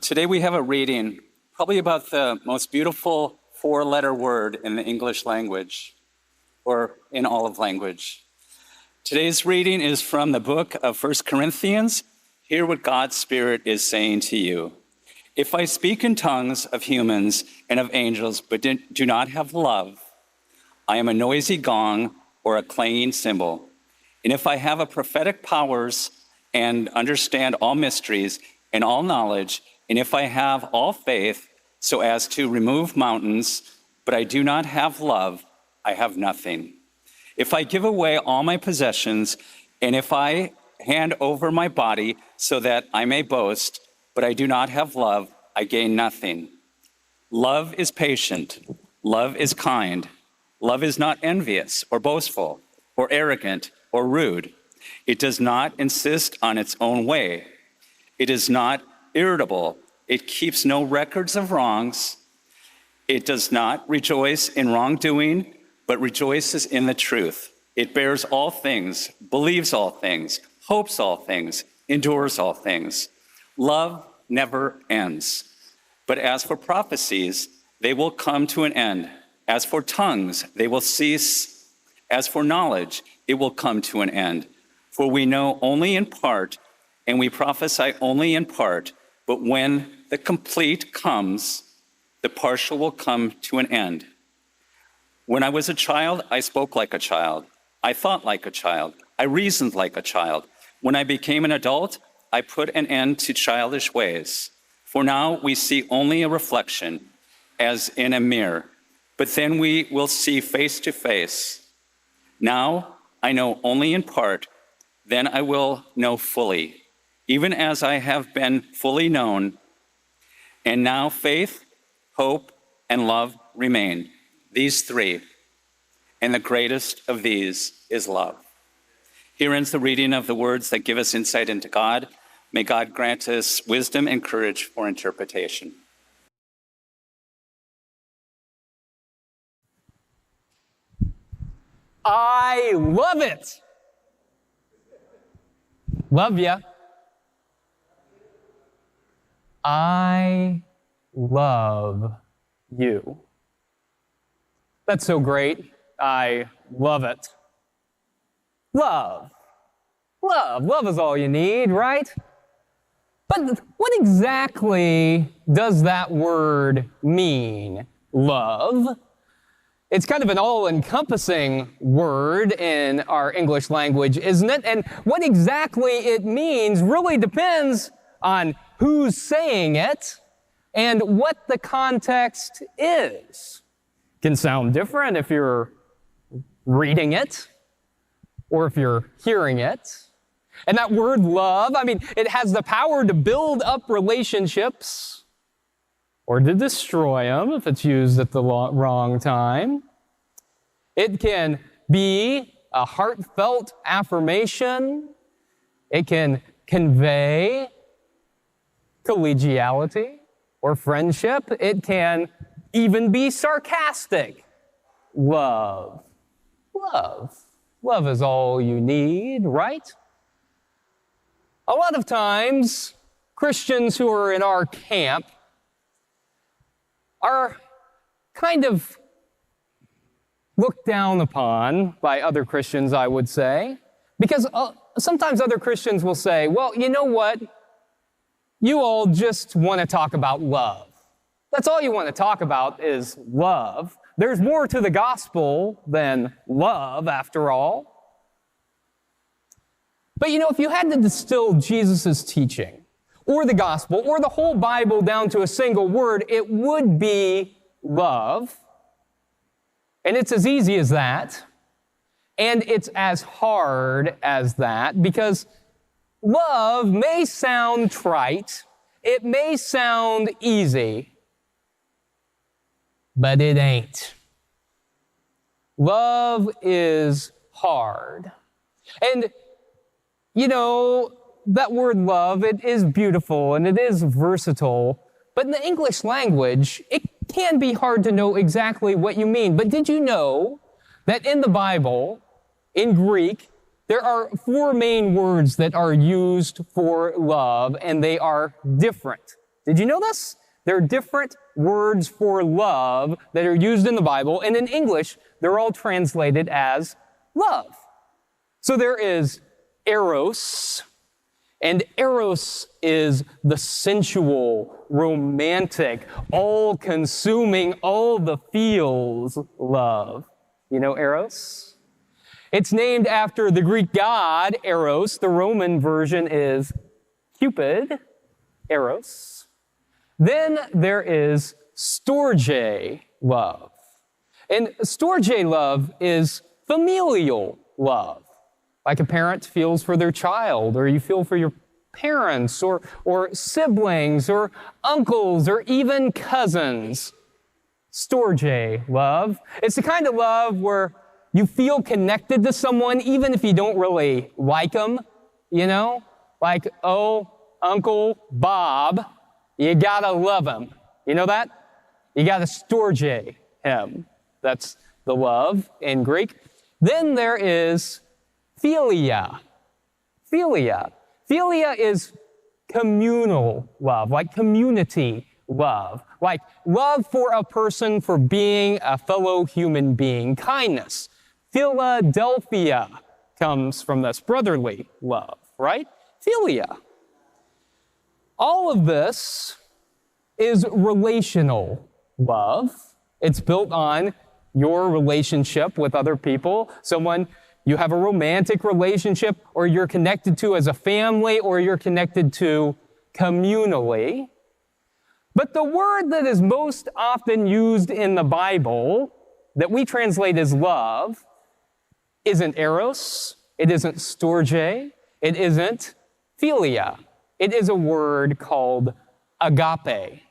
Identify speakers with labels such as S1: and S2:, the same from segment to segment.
S1: Today we have a reading, probably about the most beautiful four-letter word in the English language, or in all of language. Today's reading is from the book of 1 Corinthians. Hear what God's Spirit is saying to you. If I speak in tongues of humans and of angels, but do not have love, I am a noisy gong or a clanging cymbal. And if I have a prophetic powers and understand all mysteries and all knowledge, and if I have all faith so as to remove mountains, but I do not have love, I have nothing. If I give away all my possessions, and if I hand over my body so that I may boast, but I do not have love, I gain nothing. Love is patient. Love is kind. Love is not envious or boastful or arrogant or rude. It does not insist on its own way. It is not irritable. It keeps no records of wrongs. It does not rejoice in wrongdoing, but rejoices in the truth. It bears all things, believes all things, hopes all things, endures all things. Love never ends. But as for prophecies, they will come to an end. As for tongues, they will cease. As for knowledge, it will come to an end. For we know only in part, and we prophesy only in part. But when the complete comes, the partial will come to an end. When I was a child, I spoke like a child. I thought like a child. I reasoned like a child. When I became an adult, I put an end to childish ways. For now we see only a reflection, as in a mirror. But then we will see face to face. Now I know only in part, then I will know fully, even as I have been fully known. And now faith, hope, and love remain, these three. And the greatest of these is love. Here ends the reading of the words that give us insight into God. May God grant us wisdom and courage for interpretation.
S2: I love it. Love ya. I love you. That's so great. I love it. Love. Love is all you need, right? But what exactly does that word mean, love? It's kind of an all-encompassing word in our English language, isn't it? And what exactly it means really depends on who's saying it and what the context is. It can sound different if you're reading it or if you're hearing it. And that word love, it has the power to build up relationships or to destroy them if it's used at the wrong time. It can be a heartfelt affirmation. It can convey collegiality or friendship. It can even be sarcastic. Love is all you need, right? A lot of times, Christians who are in our camp are kind of looked down upon by other Christians, I would say, because sometimes other Christians will say, well, you know what? You all just want to talk about love. That's all you want to talk about is love. There's more to the gospel than love, after all. But if you had to distill Jesus' teaching, or the gospel, or the whole Bible down to a single word, it would be love. And it's as easy as that. And it's as hard as that, because love may sound trite, it may sound easy, but it ain't. Love is hard. And that word love, it is beautiful and it is versatile, but in the English language, it can be hard to know exactly what you mean. But did you know that in the Bible, in Greek, there are 4 main words that are used for love, and they are different Did you know this? There are different words for love that are used in the Bible, and in English, they're all translated as love. So there is eros, and eros is the sensual, romantic, all-consuming, all the feels love. You know eros? It's named after the Greek god Eros. The Roman version is Cupid, Eros. Then there is storge love. And storge love is familial love. Like a parent feels for their child, or you feel for your parents, or siblings, or uncles, or even cousins. Storge love. It's the kind of love where you feel connected to someone even if you don't really like them, you know? Like, oh, Uncle Bob, you gotta love him. You know that? You gotta storge him. That's the love in Greek. Then there is philia. Philia. Philia is communal love, like community love, like love for a person for being a fellow human being. Kindness. Philadelphia comes from this brotherly love, right? Philia. All of this is relational love. It's built on your relationship with other people, someone you have a romantic relationship, or you're connected to as a family, or you're connected to communally. But the word that is most often used in the Bible, that we translate as love, isn't eros, it isn't storge, it isn't philia. It is a word called agape.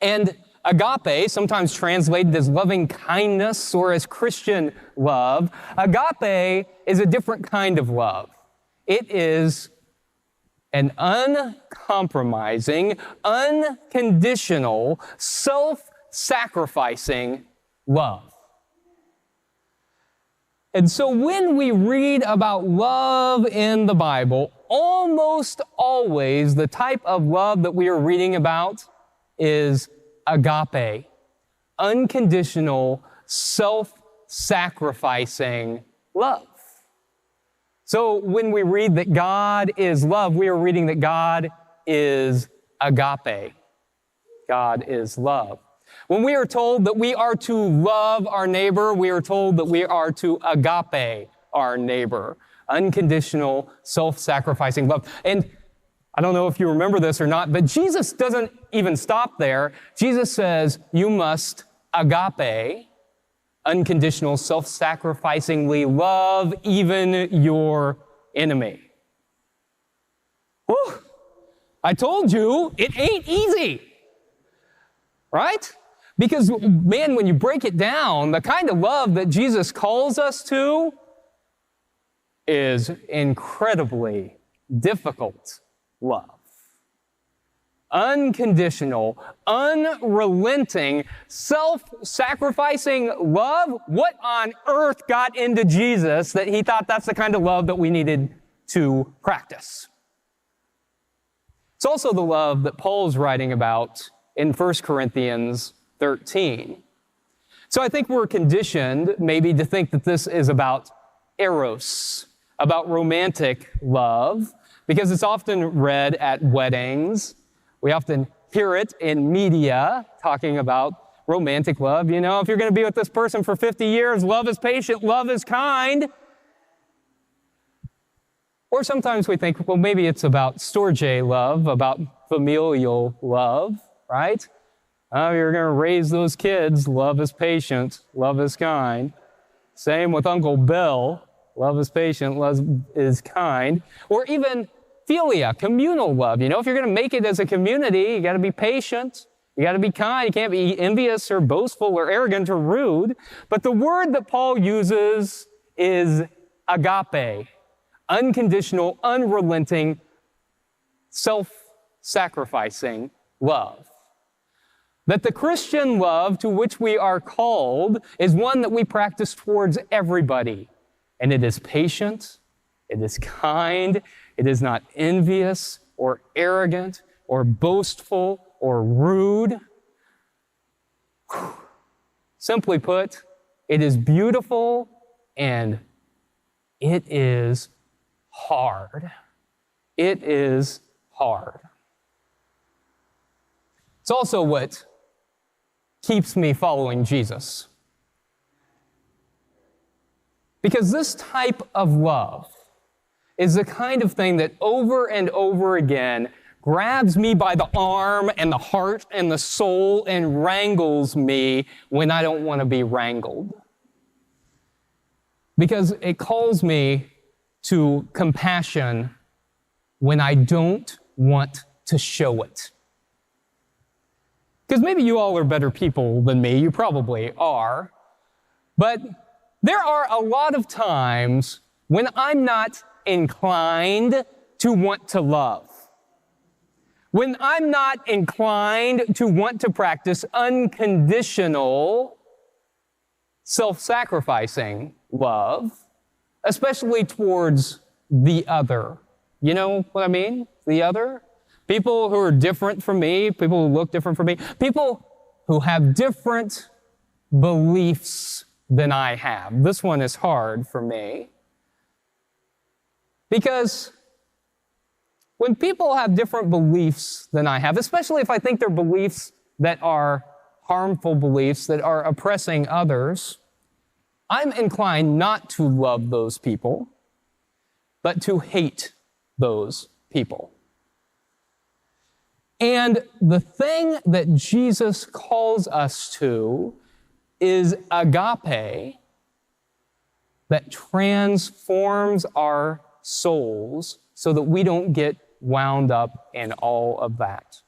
S2: And agape, sometimes translated as loving kindness or as Christian love, agape is a different kind of love. It is an uncompromising, unconditional, self-sacrificing love. And so when we read about love in the Bible, almost always the type of love that we are reading about is agape, unconditional, self-sacrificing love. So when we read that God is love, we are reading that God is agape. God is love. When we are told that we are to love our neighbor, we are told that we are to agape our neighbor. Unconditional, self-sacrificing love. And I don't know if you remember this or not, but Jesus doesn't even stop there. Jesus says, you must agape, unconditional, self-sacrificingly love even your enemy. Whew. I told you, it ain't easy. Right? Because, man, when you break it down, the kind of love that Jesus calls us to is incredibly difficult love. Unconditional, unrelenting, self-sacrificing love. What on earth got into Jesus that he thought that's the kind of love that we needed to practice? It's also the love that Paul's writing about in 1 Corinthians 13. So I think we're conditioned maybe to think that this is about eros, about romantic love, because it's often read at weddings. We often hear it in media talking about romantic love. You know, if you're going to be with this person for 50 years, love is patient, love is kind. Or sometimes we think, well, maybe it's about storge love, about familial love, right? Oh, you're going to raise those kids. Love is patient. Love is kind. Same with Uncle Bill. Love is patient. Love is kind. Or even philia, communal love. You know, if you're going to make it as a community, you got to be patient. You got to be kind. You can't be envious or boastful or arrogant or rude. But the word that Paul uses is agape, unconditional, unrelenting, self-sacrificing love. That the Christian love to which we are called is one that we practice towards everybody. And it is patient, it is kind, it is not envious or arrogant, or boastful or rude. Simply put, it is beautiful and it is hard. It is hard. It's also what keeps me following Jesus. Because this type of love is the kind of thing that over and over again grabs me by the arm and the heart and the soul and wrangles me when I don't want to be wrangled. Because it calls me to compassion when I don't want to show it. Because maybe you all are better people than me, you probably are, but there are a lot of times when I'm not inclined to want to love. When I'm not inclined to want to practice unconditional, self-sacrificing love, especially towards the other. You know what I mean? The other? People who are different from me, people who look different from me, people who have different beliefs than I have. This one is hard for me. Because when people have different beliefs than I have, especially if I think they're beliefs that are harmful beliefs, that are oppressing others, I'm inclined not to love those people, but to hate those people. And the thing that Jesus calls us to is agape that transforms our souls so that we don't get wound up in all of that.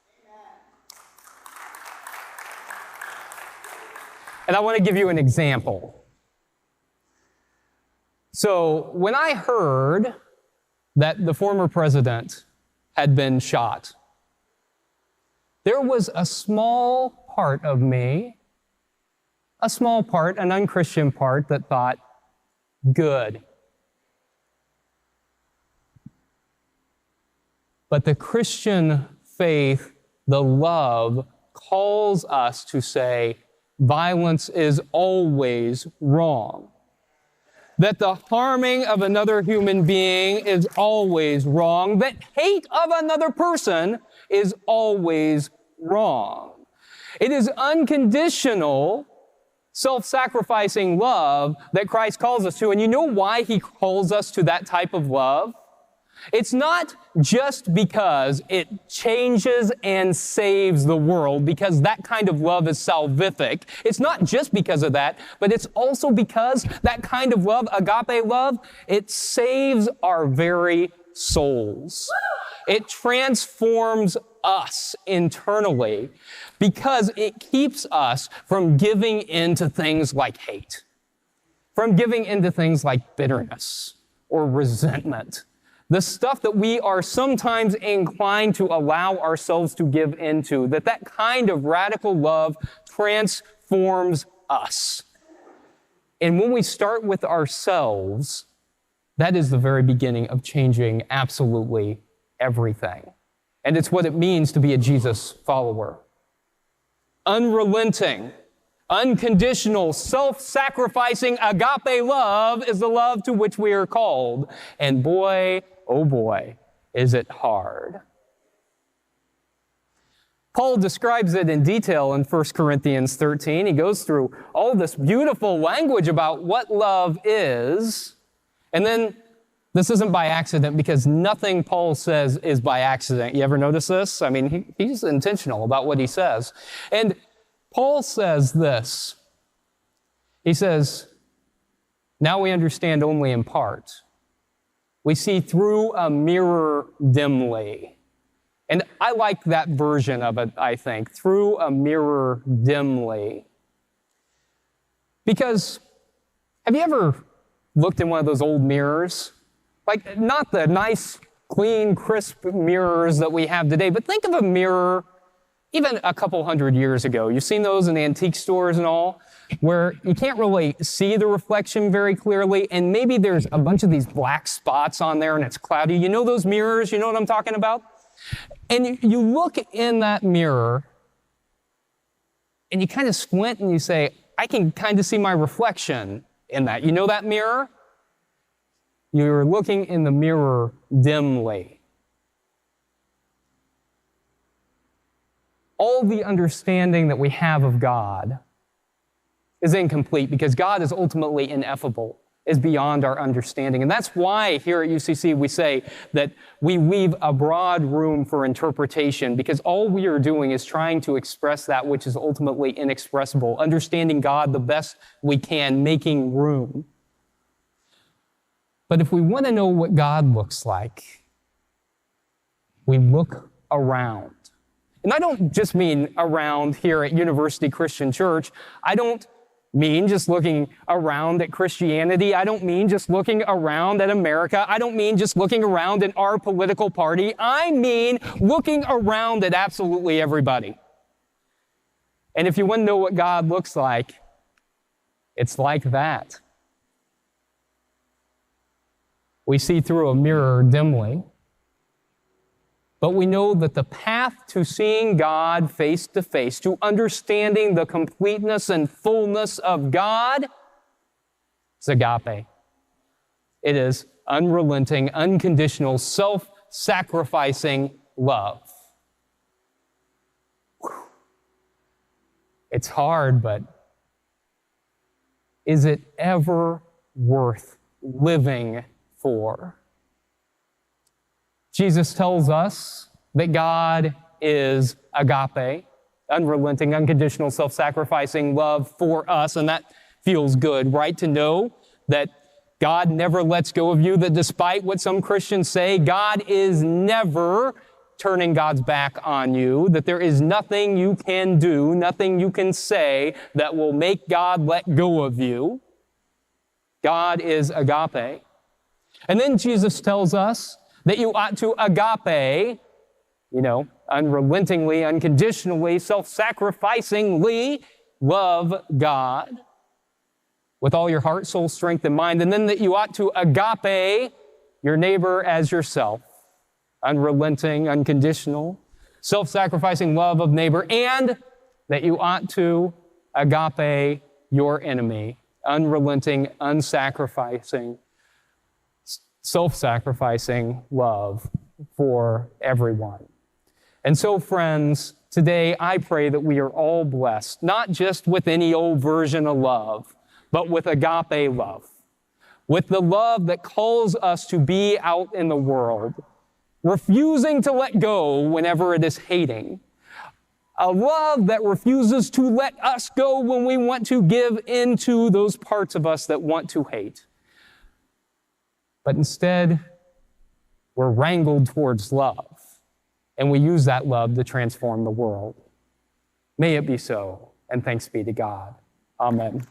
S2: And I want to give you an example. So when I heard that the former president had been shot, there was a small part of me, an unchristian part, that thought, good. But the Christian faith, the love, calls us to say violence is always wrong. That the harming of another human being is always wrong. That hate of another person is always wrong. It is unconditional, self-sacrificing love that Christ calls us to. And you know why He calls us to that type of love? It's not just because it changes and saves the world, because that kind of love is salvific. It's not just because of that, but it's also because that kind of love, agape love, it saves our very souls. It transforms us internally because it keeps us from giving into things like hate, from giving into things like bitterness or resentment. The stuff that we are sometimes inclined to allow ourselves to give into, that kind of radical love transforms us. And when we start with ourselves, that is the very beginning of changing absolutely everything. And it's what it means to be a Jesus follower. Unrelenting, unconditional, self-sacrificing agape love is the love to which we are called. And boy, oh boy, is it hard. Paul describes it in detail in 1 Corinthians 13. He goes through all this beautiful language about what love is. And then this isn't by accident, because nothing Paul says is by accident. You ever notice this? I mean, he's intentional about what he says. And Paul says this. He says, now we understand only in part. We see through a mirror dimly. And I like that version of it, I think, through a mirror dimly. Because have you ever looked in one of those old mirrors? Like, not the nice, clean, crisp mirrors that we have today, but think of a mirror even a couple hundred years ago. You've seen those in the antique stores and all, where you can't really see the reflection very clearly, and maybe there's a bunch of these black spots on there and it's cloudy. You know those mirrors? You know what I'm talking about? And you look in that mirror and you kind of squint and you say, I can kind of see my reflection in that. You know that mirror? You're looking in the mirror dimly. All the understanding that we have of God is incomplete because God is ultimately ineffable, is beyond our understanding. And that's why here at UCC we say that we leave a broad room for interpretation, because all we are doing is trying to express that which is ultimately inexpressible, understanding God the best we can, making room. But if we want to know what God looks like, we look around. And I don't just mean around here at University Christian Church. I don't mean just looking around at Christianity. I don't mean just looking around at America. I don't mean just looking around at our political party. I mean looking around at absolutely everybody. And if you want to know what God looks like, it's like that. We see through a mirror dimly, but we know that the path to seeing God face to face, to understanding the completeness and fullness of God, is agape. It is unrelenting, unconditional, self-sacrificing love. It's hard, but is it ever worth living for? Jesus tells us that God is agape, unrelenting, unconditional, self-sacrificing love for us, and that feels good, right? To know that God never lets go of you, that despite what some Christians say, God is never turning God's back on you, that there is nothing you can do, nothing you can say that will make God let go of you. God is agape. And then Jesus tells us that you ought to agape, unrelentingly, unconditionally, self-sacrificingly love God with all your heart, soul, strength, and mind. And then that you ought to agape your neighbor as yourself. Unrelenting, unconditional, self-sacrificing love of neighbor. And that you ought to agape your enemy. Unrelenting, unsacrificing, self-sacrificing love for everyone. And so, friends, today I pray that we are all blessed, not just with any old version of love, but with agape love, with the love that calls us to be out in the world, refusing to let go whenever it is hating, a love that refuses to let us go when we want to give into those parts of us that want to hate. But instead, we're wrangled towards love, and we use that love to transform the world. May it be so, and thanks be to God. Amen.